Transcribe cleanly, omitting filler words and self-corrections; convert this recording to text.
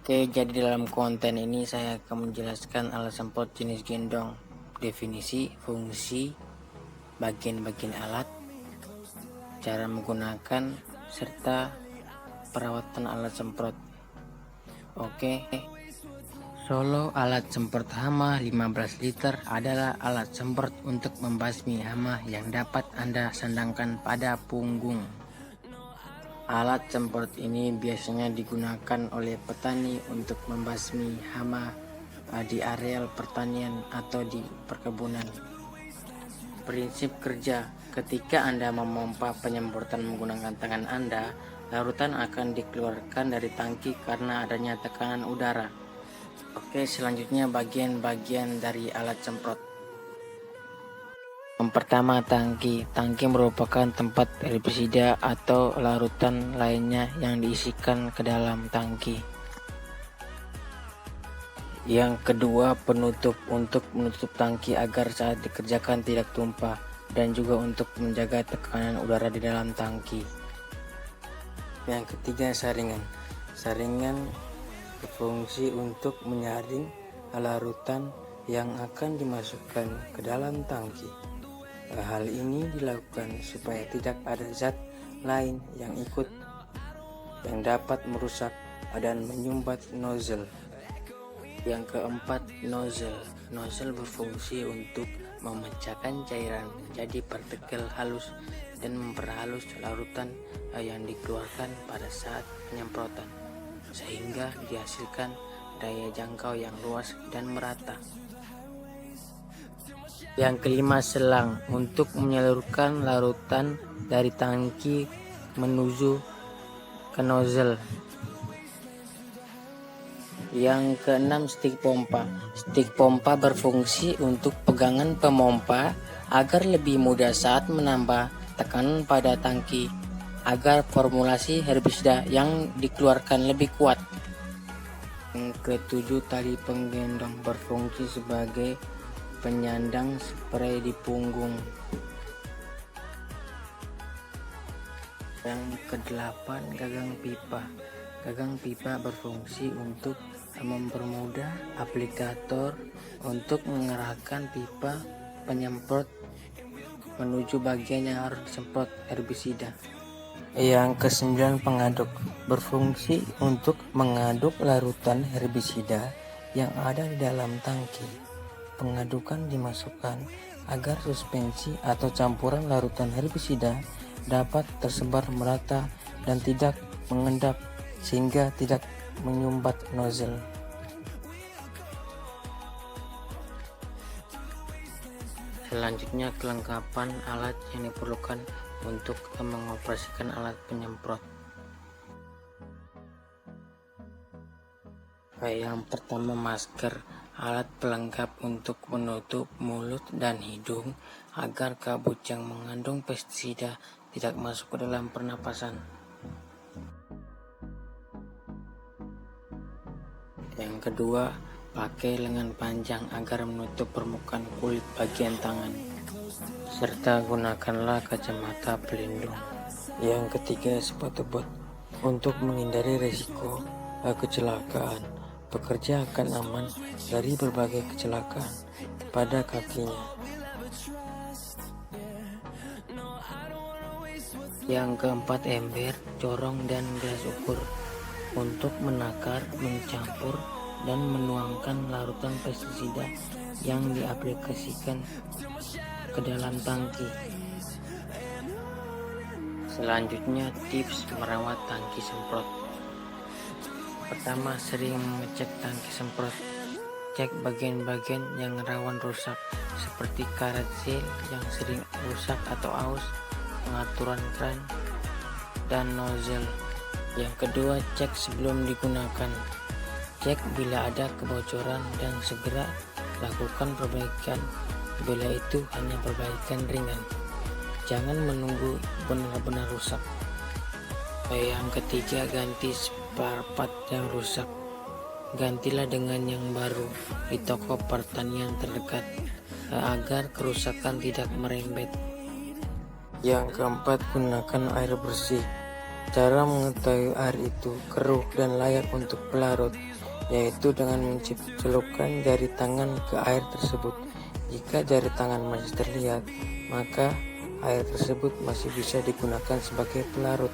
Oke, jadi dalam konten ini saya akan menjelaskan alat semprot jenis gendong, definisi, fungsi, bagian-bagian alat, cara menggunakan, serta perawatan alat semprot. Oke, Solo alat semprot hama 15 liter adalah alat semprot untuk membasmi hama yang dapat Anda sandangkan pada punggung. Alat semprot ini biasanya digunakan oleh petani untuk membasmi hama di areal pertanian atau di perkebunan. Prinsip kerja: ketika Anda memompa penyemprotan menggunakan tangan Anda, larutan akan dikeluarkan dari tangki karena adanya tekanan udara. Oke, selanjutnya bagian-bagian dari alat semprot. Yang pertama, tangki. Tangki merupakan tempat herbisida atau larutan lainnya yang diisikan ke dalam tangki. Yang kedua, penutup. Untuk menutup tangki agar saat dikerjakan tidak tumpah, dan juga untuk menjaga tekanan udara di dalam tangki. Yang ketiga, saringan. Saringan berfungsi untuk menyaring larutan yang akan dimasukkan ke dalam tangki. Hal ini dilakukan supaya tidak ada zat lain yang ikut yang dapat merusak dan menyumbat nozzle. Yang keempat, nozzle. Nozzle berfungsi untuk memecahkan cairan menjadi partikel halus dan memperhalus larutan yang dikeluarkan pada saat penyemprotan, sehingga dihasilkan daya jangkau yang luas dan merata. Yang kelima, selang. Untuk menyalurkan larutan dari tangki menuju ke nozzle. Yang keenam, stik pompa. Stik pompa berfungsi untuk pegangan pemompa agar lebih mudah saat menambah tekanan pada tangki, agar formulasi herbisida yang dikeluarkan lebih kuat. Yang ketujuh, tali penggendong berfungsi sebagai penyandang spray di punggung. Yang kedelapan, gagang pipa. Gagang pipa berfungsi untuk mempermudah aplikator untuk mengarahkan pipa penyemprot menuju bagian yang harus disemprot herbisida. Yang kesembilan, pengaduk. Berfungsi untuk mengaduk larutan herbisida yang ada di dalam tangki. Pengadukan dimasukkan agar suspensi atau campuran larutan herbisida dapat tersebar merata dan tidak mengendap sehingga tidak menyumbat nozzle. Selanjutnya, kelengkapan alat yang diperlukan untuk mengoperasikan alat penyemprot. Yang pertama, masker. Alat pelengkap untuk menutup mulut dan hidung agar kabut yang mengandung pestisida tidak masuk ke dalam pernapasan. Yang kedua, pakai lengan panjang agar menutup permukaan kulit bagian tangan, serta gunakanlah kacamata pelindung. Yang ketiga, sepatu bot. Untuk menghindari risiko kecelakaan, pekerja akan aman dari berbagai kecelakaan pada kakinya. Yang keempat, ember, corong, dan gelas ukur untuk menakar, mencampur, dan menuangkan larutan pestisida yang diaplikasikan ke dalam tangki. Selanjutnya, tips merawat tangki semprot. Pertama, sering mengecek tangki semprot. Cek bagian-bagian yang rawan rusak seperti karet seal yang sering rusak atau aus, pengaturan kran, dan nozzle. Yang kedua, cek sebelum digunakan. Cek bila ada kebocoran dan segera lakukan perbaikan bila itu hanya perbaikan ringan. Jangan menunggu benar-benar rusak. Yang ketiga, ganti spare part yang rusak. Gantilah dengan yang baru di toko pertanian terdekat agar kerusakan tidak merembet. Yang keempat, gunakan air bersih. Cara mengetahui air itu keruh dan layak untuk pelarut, yaitu dengan mencelupkan jari tangan ke air tersebut. Jika jari tangan masih terlihat, maka air tersebut masih bisa digunakan sebagai pelarut.